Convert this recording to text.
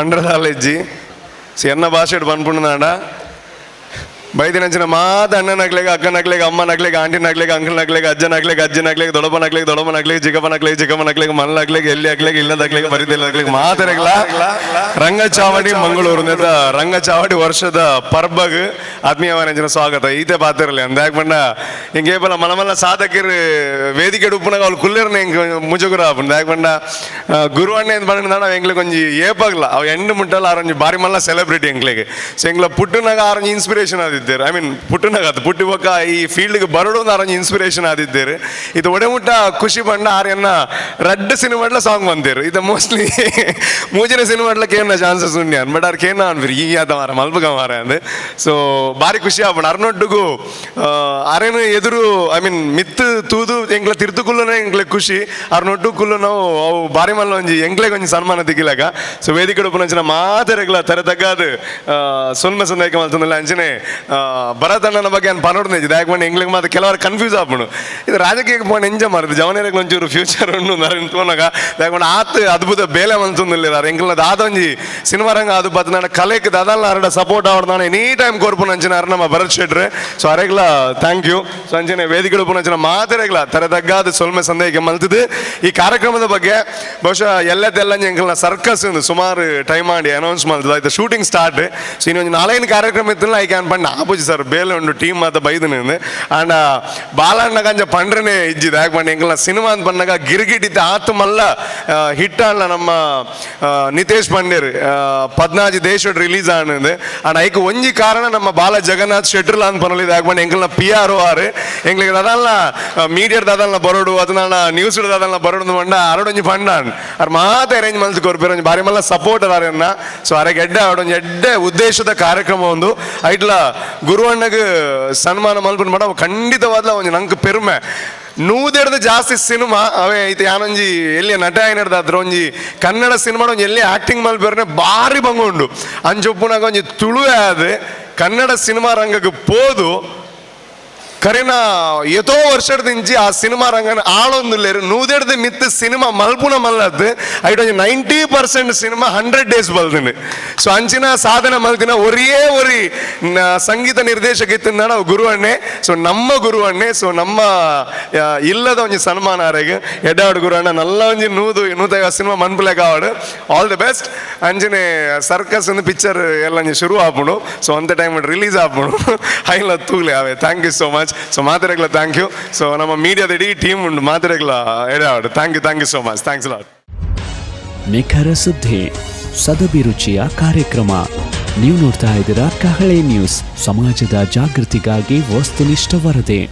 ಮಂಡ್ರದಾಲೆಜ್ಜಿ ಎನ್ನ ಭಾಷೆ ಬಂದ್ಬಿಡ್ನಾಡ ಬೈದಿನಂಚಿನ ಮಾತ ಅಣ್ಣನಗ್ಲೆಗೆ ಅಕ್ಕನಗ್ಲೆಗೆ ಅಮ್ಮನಗ್ಲೆಗೆ ಆಂಟಿನಗ್ಲೆಗೆ ಅಂಕಲ್ನಗ್ಲೆಗೆ ಅಜ್ಜನಗ್ಲೆಗೆ ಅಜ್ಜನಗ್ಲೆಗೆ ದೊಡ್ಡಪ್ಪನಗ್ಲೆಗೆ ಚಿಕ್ಕಪ್ಪನಗ್ಲೆಗೆ ಮನಲಾಗ್ಲೆಗೆ ಎಲ್ಲಿ ಆಗ್ಲೆಗೆ ಇಲ್ಲದಾಗ್ಲೆಗೆ ಬರಿದಿಲ್ಲಾಗ್ಲೆಗೆ ಮಾತರೆಗ್ಲ ರಂಗಚಾವಡಿ ಮಂಗಳೂರು ರಂಗಚಾವಡಿ ವರ್ಷದ ಪರ್ಬಗ್ ಆತ್ಮೀಯವಾದ ಸ್ವಾಗತ ಈತೆ ಪಾತಿರಲಿ ಅಂದಾಕ್ ಬಂಡ ಹಿಂಗೇಪಲ್ಲ ಮನಮಲ್ಲ ಸಾಧಕರು ವೇದಿಕೆ ಉಪ್ಪನಾಗ ಅವ್ಳು ಕುಲ್ಲೇರ್ನ ಹಿಂಗೆ ಮುಜುಗುರ ಅಂದಾಕ್ ಬಂಡ ಗುರುವಣ್ಣ ಏನು ಬಂದ ನಾವು ಎಂಗ್ಲಿಗೆ ಒಂಜಿ ಏಪಾಗ್ಲ ಅವು ಎಂಡು ಮುಟ್ಟಲ್ಲ ಆರೊಂಜಿ ಬಾರಿ ಮಲ್ಲ ಸೆಲೆಬ್ರಿಟಿ ಎಂಗ್ಲಿಗೆ ಸೊ ಎಂಗ್ಲ ಪುಟ್ಟನಾಗ ಆರೊಂಜಿ ಇನ್ಸ್ಪಿರೇಷನ್ ಆದಿದ್ದೇರು ಐ ಮೀನ್ ಪುಟ್ಟನಾಗ ಪುಟ್ಟಿ ಬೊಕ್ಕ ಈ ಫೀಲ್ಡ್ಗೆ ಬರೋಡು ಆರೊಂಜಿ ಇನ್ಸ್ಪಿರೇಷನ್ ಆದಿದ್ದೇರು ಇದು ಒಡೆಮುಟ್ಟ ಖುಷಿ ಬಂಡ ಆರ್ಯನ್ನ ರಡ್ಡ್ ಸಿನಿಮಾಡ್ಲ ಸಾಂಗ್ ಬಂದೇರು ಇದು ಮೋಸ್ಟ್ಲಿ ಮೂಜಿನ ಸಿನಿಮಾಡ್ಲಕ್ಕೆ ಏನ ಚಾನ್ಸಸ್ ಉಂಡೆ ಬಟ್ ಅವ್ರ ಕೇನ ಅನ್ಬಿರಿ ಈ ಆದ ಮಾರ ಮಲ್ಪಗ ಮಾರ ಅಂದ್ ಸೊ ಬಾರಿ ಖುಷಿ ಆಗ್ಬಿಡ ಅರ್ನೊಟ್ಟಿಗೂ ಅರೇನು ಎದುರು ಐ ಮೀನ್ ಮಿತ್ತು ತೂದು ಎಂಗ್ಲ ತಿರ್ತುಕುಲ್ಲನೇ ಎಂಗ್ಲೆ ಖುಷಿ ಅರ್ನೊಟ್ಟು ಕುಲ್ಲು ನಾವು ಅವು ಬಾರಿ ಮಲ್ಲ ಒಂಜಿ ಎಂಗ್ಲೆಗೆ ಒಂಜಿ ಸನ್ಮಾನ ದಿಗಿಲಾಗ ಸೊ ವೇದಿಕೆ ಉಪನಂಚಿನ ಮಾತೆರೆಗ್ಲ ತರತಗ್ಗಾದ ಸೊಲ್ಮೆ ಸಂದಾಯ್ಕೆ ಮಲ್ತಂದಲ್ಲ ಅಂಚನೆ ಭರತಣ್ಣನ ಬಗ್ಗೆ ನಾನು ಪನೋಡ್ನಿದ್ದೆ ಯಾಕೆ ಬಂದು ಎಂಗ್ಲಿಗೆ ಮಾತ್ರ ಕೆಲವರು ಕನ್ಫ್ಯೂಸ್ ಆಗ್ಬಿಡು ಇದು ರಾಜಕೀಯಕ್ಕೆ ಬಂದು ಎಂಜಾಯ್ ಮಾಡಿದೆ ಜವನೇರಿಗೆ ಒಂಚೂರು ಫ್ಯೂಚರ್ ಉಂಡು ನರೇಂದ್ರನಾಗ ಯಾಕಂಡು ಆತ ಅದ್ಭುತ ಬೇಲೆ ಮಂತಂದಿಲ್ಲ ಎಂಗ್ಲದ ಆದೊಂಜಿ ಸಿನಿಮಾ ರಂಗ ಅದು ಬತ್ ನನ್ನ ಕಲೆಗೆ ಅದಲ್ಲ ಅರಡ ಸಪೋರ್ಟ್ ಆವಡ್ ನಾನು ಎನಿ ಟೈಮ್ ಕೋರ್ಪು ಅಂಚಿನ ನಮ್ಮ ಭರತ್ ಶೆಟ್ರೆ ಸೊ ಅರೆಗ್ಲ ಥ್ಯಾಂಕ್ ಯು ಸೊ ಅಂಚನೆ ವೇದಿಕೆಗಳು ಪುನಂಚಿನ ಮಾತೆರೆಗ್ಲ ತರತಗ್ಗಾದ ಸೊಲ್ಮೆ ಸಂದೇಹಕ್ಕೆ ಮಲ್ತಿದ್ದು ಈ ಕಾರ್ಯಕ್ರಮದ ಬಗ್ಗೆ ಬಹುಶಃ ಎಲ್ಲದೆಲ್ಲ ಎಂಗ್ಲನ ಸರ್ಕಸ್ ಸುಮಾರು ಟೈಮ್ ಮಾಡಿ ಅನೌನ್ಸ್ ಮಾಡ್ತದೆ ಆಯ್ತು ಶೂಟಿಂಗ್ ಸ್ಟಾರ್ಟ್ ಸೊ ಇನ್ನೊಂದು ನಾಳೆನ ಕಾರ್ಯಕ್ರಮ ಇತ್ತಿಲ್ಲ ಐ ಕ್ಯಾನ್ ಪಂಡ್ ಆಪೋಜಿ ಸರ್ ಬೇಲೆ ಉಂಡು ಟೀಮ್ ಮಾತ ಬೈದನಿಂದ ಆಂಡ ಬಾಲಣ್ಣ ಗಂಜ ಪಂಡ್ರನೇ ಇಜ್ಜಿದ ಯಾಕೆ ಪಂಡ ಎಂಗ್ಲ ಸಿನಿಮಾ ಅಂತ ಬಂದಾಗ ಗಿರಿಗಿಟ್ಟಿದ್ದ ಆತು ಮಲ್ಲ ಹಿಟ್ ಅಲ್ಲ ನಮ್ಮ ನಿತೇಶ್ ಪಂಡೇರ್ 14 ದೇಶ ರಿಲೀಸ್ ಆನಂದ್ ಆಂಡ ಐಕ್ ಒಂಜಿ ಕಾರಣ ನಮ್ಮ ಬಾಲ ಜಗನ್ನಾಥ್ ಶೆಟ್ರಲ್ ಅಂತ ಪನಲಿದ ಯಾಕೆ ಪಂಡ ಎಂಗ್ಲ PRO ಆರು ಎಂಗ್ಲಿಗೆ ಅದಲ್ಲ ಮೀಡಿಯಾದ ಅದಲ್ಲ ಬರೋಡು ಅದನ್ನ ನ್ಯೂಸ್ ಅದಲ್ಲ ಬರೋಡು ಮಂಡ ಅರಡೊಂಜಿ ಪಂಡ ಅವ್ರ ಮಾತ ಅರೇಂಜ್ ಮಲ್ತು ಕೊರ್ಪೇರ ಒಂಜಿ ಬಾರಿ ಮಲ್ಲ ಸಪೋರ್ಟ್ ಅದಾರನ್ನ ಸೊ ಅರೆಗೆ ಎಡ್ಡೆ ಅವಡೊಂಜಿ ಎಡ್ಡೆ ಉದ್ದೇಶದ ಕಾರ್ಯಕ್ರಮ ಒಂದು ಐಟ್ಲ ಗುರುವಣ್ಣಗೆ ಸನ್ಮಾನ ಮಲ್ಪನ್ ಮಾಡ ಖಂಡಿತವಾದ ಒಂದು ನಂಗೆ ಪೆರುಮೆ ನೂದೆಡ್ದು ಜಾಸ್ತಿ ಸಿನಿಮಾ ಅವೇ ಐತೆ ಯಾನೊಂಜಿ ಎಲ್ಲಿ ನಟ ಏನಿಡ್ದ ಅದ್ರ ಒಂಜಿ ಕನ್ನಡ ಸಿನಿಮಾ ಒಂಜಿ ಎಲ್ಲಿ ಆಕ್ಟಿಂಗ್ ಮಲ್ಪೇರನೆ ಬಾರಿ ಬಂಗುಂಡು ಅಂಚೊಪ್ಪುನಾಗ ಒಂಜಿ ತುಳುವೆ ಆದ ಕನ್ನಡ ಸಿನಿಮಾ ರಂಗಕ್ಕೆ ಪೋದು ಕರೆನ ಎತೋ ವರ್ಷದಿಂಚಿ ಆ ಸಿನಿಮಾ ರಂಗನ ಆಳೊಂದುಲ್ಲೇರು ನೂದೆಡ್ದು ಮಿತ್ತು ಸಿನಿಮಾ ಮಲ್ಪುನ ಮಲ್ಲದ್ದು ಐಟೊಂಜಿ 90% ಸಿನಿಮಾ 100 days ಬಲ್ದಿನಿ ಸೊ ಅಂಚಿನ ಸಾಧನೆ ಮಲ್ತಿನ ಒರೇ ಸಂಗೀತ ನಿರ್ದೇಶಕ ಇತ್ತಿನ ನಾವು ಗುರುವಣ್ಣೆ ಸೊ ನಮ್ಮ ಗುರುವಣ್ಣೆ ಸೊ ನಮ್ಮ ಇಲ್ಲದ ಒಂಜಿ ಸನ್ಮಾನ ಆರೆಗೆ ಎಡ್ಡಾಡು ಗುರುವಣ್ಣ ನಲ್ಲ ಒಂಜಿ ನೂತ ಸಿನಿಮಾ ಮನ್ಪುಲೆ ಕಾವಾಡು ಆಲ್ ದಿ ಬೆಸ್ಟ್ ಅಂಚನೆ ಸರ್ಕಸ್ ಒಂದು ಪಿಕ್ಚರ್ ಎಲ್ಲ ಶುರು ಆಪುಡು ಸೊ ಅಂತ ಟೈಮ್ ರಿಲೀಸ್ ಆಪುಡು ಐಲ ತೂಲೆ ಅವೇ thank you so much so ಮಾತೆರೆಗ್ಲ ಥ್ಯಾಂಕ್ ಯು ಸೊ ನಮ್ಮ ಮೀಡಿಯಾದ ಇಡೀ ಟೀಮ್ ಉಂಡು ಮಾತೆರೆಗ್ಲ ಎಡಾಡು thank you so much thanks lot ನಿಖರ ಸುದ್ದಿ ಸದಭಿರುಚಿಯ ಕಾರ್ಯಕ್ರಮ ನೀವು ನೋಡ್ತಾ ಇದ್ದೀರಾ ಕಹಳೆ ನ್ಯೂಸ್ ಸಮಾಜದ ಜಾಗೃತಿಗಾಗಿ ವಸ್ತುನಿಷ್ಠ ವರದಿ.